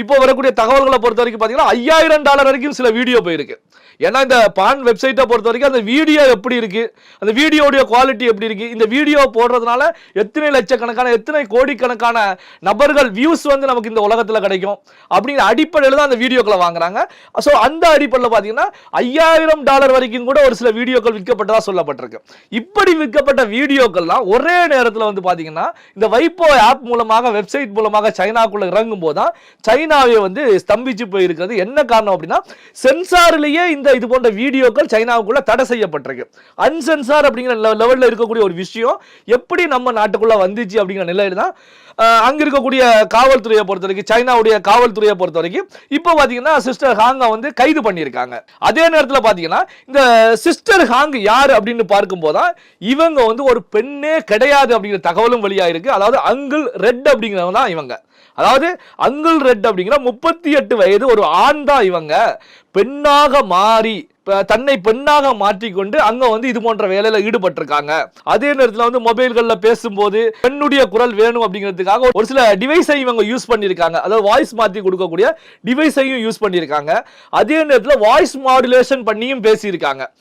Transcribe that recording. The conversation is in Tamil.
இப்போ வரக்கூடிய தகவல்களை பொறுத்த வரைக்கும் பாத்தீங்கன்னா $5000 வரைக்கும் சில வீடியோ போயிருக்கு. ஏன்னா இந்த பான் வெப்சைட்டை பொறுத்த வரைக்கும் அந்த வீடியோ எப்படி இருக்கு, அந்த வீடியோடைய குவாலிட்டி எப்படி இருக்கு, இந்த வீடியோ போடுறதுனால எத்தனை லட்சக்கணக்கான எத்தனை கோடிக்கணக்கான நபர்கள் வியூஸ் வந்து நமக்கு இந்த உலகத்துல கிடைக்கும் அப்படிங்கிற அடிப்படையில் தான் அந்த வீடியோக்களை வாங்குறாங்க. ஸோ அந்த அடிப்படையில் பாத்தீங்கன்னா $5000 வரைக்கும் கூட ஒரு சில வீடியோக்கள் விற்கப்பட்டதா சொல்லப்பட்டிருக்கு. இப்படி விற்கப்பட்ட வீடியோக்கள்லாம் ஒரே நேரத்தில் வந்து பாத்தீங்கன்னா இந்த வைப்போ ஆப் மூலமாக வெப்சைட் மூலமாக சைனாக்குள்ள இறங்கும் போது சைனாவே வந்து ஸ்தம்பிச்சு போயிருக்கிறது. என்ன காரணம் அப்படின்னா சென்சாரிலேயே இது போன்ற வீடியோக்கள் சைனாவுக்குள்ள தடை செய்யப்பட்டிருக்கு. அன்சென்சார் அப்படிங்கிற லெவல்ல இருக்கக்கூடிய ஒரு விஷயம் எப்படி நம்ம நாட்டுக்குள்ள வந்துச்சு அப்படிங்கிற நிலையில தான் அங்க இருக்கக்கூடிய காவல்துறையை பொறுத்த வரைக்கும் சைனாவுடைய காவல்துறையை பொறுத்த வரைக்கும் இப்போ பாத்தீங்கன்னா சிஸ்டர் ஹாங்கை வந்து கைது பண்ணியிருக்காங்க. அதே நேரத்தில் பாத்தீங்கன்னா இந்த சிஸ்டர் ஹாங் யார் அப்படின்னு பார்க்கும்போது இவங்க வந்து ஒரு பெண்ணே கிடையாது அப்படிங்கிற தகவலும் வெளியாயிருக்கு. அதாவது அங்கிள் ரெட் அப்படிங்கிறவங்க தான் இவங்க. அதாவது அங்கிள் ரெட் அப்படிங்கிற 38 வயது ஒரு ஆண் தான் இவங்க. பெண்ணாக மாறி தன்னை பெண்ணாக மாற்றிக்கொண்டு அங்க வந்து இது போன்ற வேலையில ஈடுபட்டிருக்காங்க. அதே நேரத்தில் வந்து மொபைல்கள்ல பேசும்போது பெண்ணுடைய குரல் வேணும் அப்படிங்கிறதுக்காக ஒரு சில டிவைஸை இவங்க யூஸ் பண்ணியிருக்காங்க. அதாவது வாய்ஸ் மாற்றி கொடுக்கக்கூடிய டிவைஸையும் யூஸ் பண்ணியிருக்காங்க. அதே நேரத்தில் வாய்ஸ் மாடுலேஷன் பண்ணியும் பேசியிருக்காங்க.